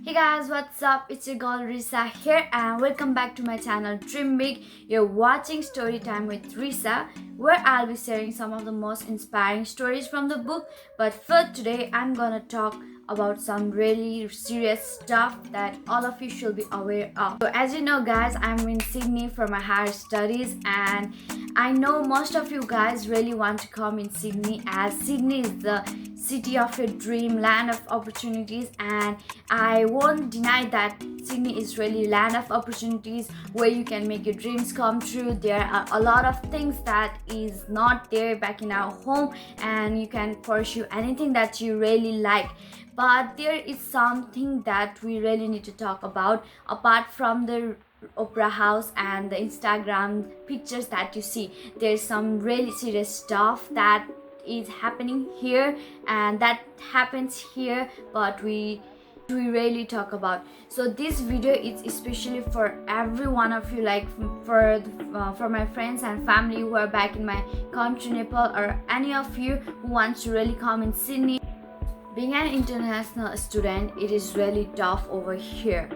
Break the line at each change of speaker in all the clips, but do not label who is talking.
Hey guys, what's up? It's your girl Risa here and welcome back to my channel Dream Big. You're watching Story Time with Risa, where I'll be sharing some of the most inspiring stories from the book. But for today, I'm gonna talk about some really serious stuff that all of you should be aware of. So as you know guys, I'm in Sydney for my higher studies, and I know most of you guys really want to come in Sydney, as Sydney is the city of your dream, land of opportunities, and I won't deny that Sydney is really land of opportunities where you can make your dreams come true. There are a lot of things that is not there back in our home, and you can pursue anything that you really like. But there is something that we really need to talk about apart from the opera house and the Instagram pictures that you see. There's some really serious stuff that is happening here and that happens here, but we really talk about. So this video is especially for every one of you, like for my friends and family who are back in my country Nepal, or any of you who wants to really come in Sydney. Being an international student, it is really tough over here.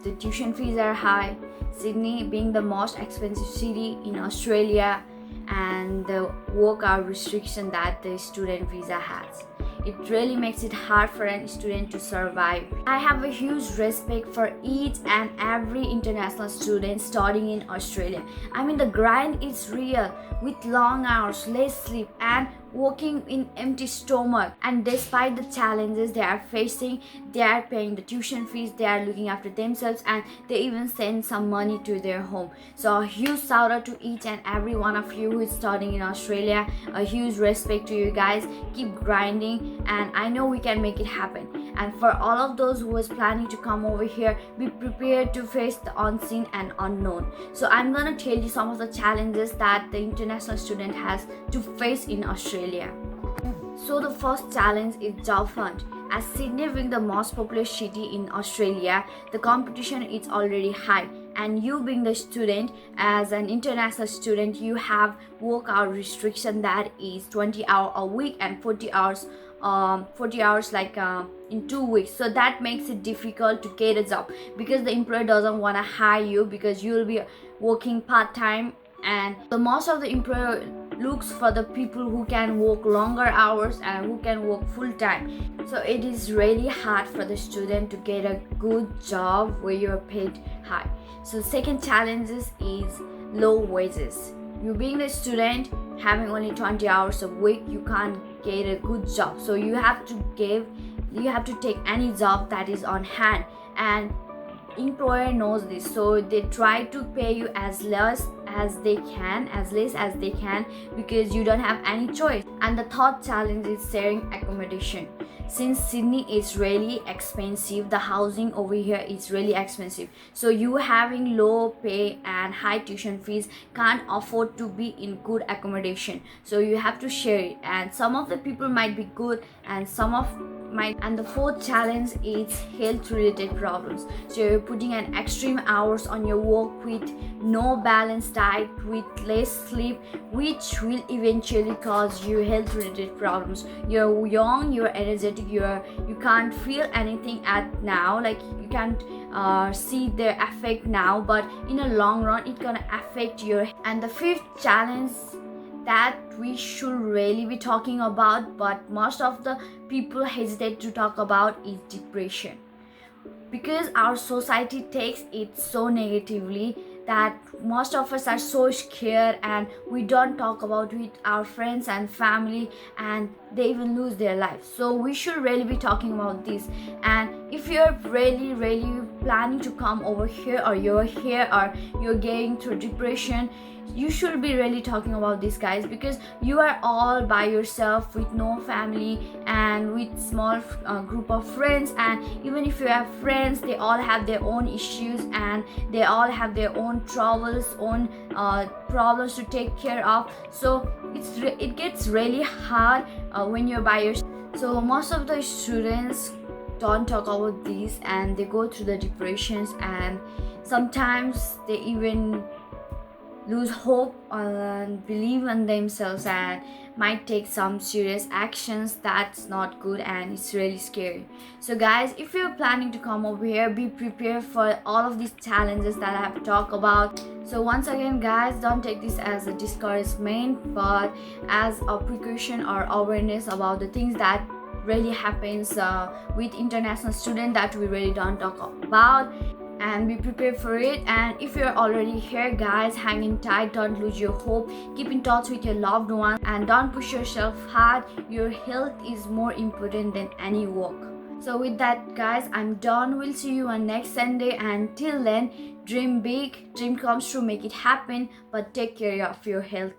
The tuition fees are high. Sydney being the most expensive city in Australia, and the work hour restriction that the student visa has, it really makes it hard for a student to survive. I have a huge respect for each and every international student studying in Australia. I mean, the grind is real, with long hours, less sleep, and working in empty stomach. And despite the challenges they are facing, they are paying the tuition fees, they are looking after themselves, and they even send some money to their home. So a huge shout out to each and every one of you who is studying in Australia. A huge respect to you guys. Keep grinding, and I know we can make it happen. And for all of those who is planning to come over here, be prepared to face the unseen and unknown. So I'm gonna tell you some of the challenges that the international student has to face in Australia. So the first challenge is job hunt. As Sydney being the most popular city in Australia, the competition is already high, and you being the student, as an international student, you have work hour restriction that is 20 hours a week and 40 hours in 2 weeks. So that makes it difficult to get a job because the employer doesn't want to hire you because you will be working part-time, and the most of the employer looks for the people who can work longer hours and who can work full-time. So it is really hard for the student to get a good job where you're paid high. So the second challenge is low wages. You being a student, having only 20 hours a week, you can't get a good job. So you have to take any job that is on hand, and employer knows this, so they try to pay you as less as they can because you don't have any choice. And the third challenge is sharing accommodation. Since Sydney is really expensive, the housing over here is really expensive, so you having low pay and high tuition fees can't afford to be in good accommodation, so you have to share it, and some of the people might be good and some of might. And the fourth challenge is health related problems. So you're putting an extreme hours on your work with no balanced diet, with less sleep, which will eventually cause you health related problems. You're young, you're energetic, you can't feel anything at now, like you can't see the effect now, but in a long run it's gonna affect your. And the fifth challenge that we should really be talking about, but most of the people hesitate to talk about, is depression, because our society takes it so negatively that most of us are so scared and we don't talk about it with our friends and family, and they even lose their lives. So we should really be talking about this. And if you're really planning to come over here, or you're here, or you're going through depression, you should be really talking about this, guys, because you are all by yourself with no family and with small group of friends. And even if you have friends, they all have their own issues and they all have their own troubles, own problems to take care of. So it gets really hard when you're by yourself. So most of the students don't talk about this, and they go through the depressions, and sometimes they even lose hope and believe in themselves and might take some serious actions. That's not good and it's really scary. So guys, if you're planning to come over here, be prepared for all of these challenges that I have talked about. So once again guys, don't take this as a discouragement but as a precaution or awareness about the things that really happens with international student that we really don't talk about, and be prepared for it. And if you're already here guys, hang in tight, don't lose your hope, keep in touch with your loved ones, and don't push yourself hard. Your health is more important than any work. So with that guys, I'm done. We'll see you on next Sunday, and till then, dream big, dream comes true, make it happen, but take care of your health.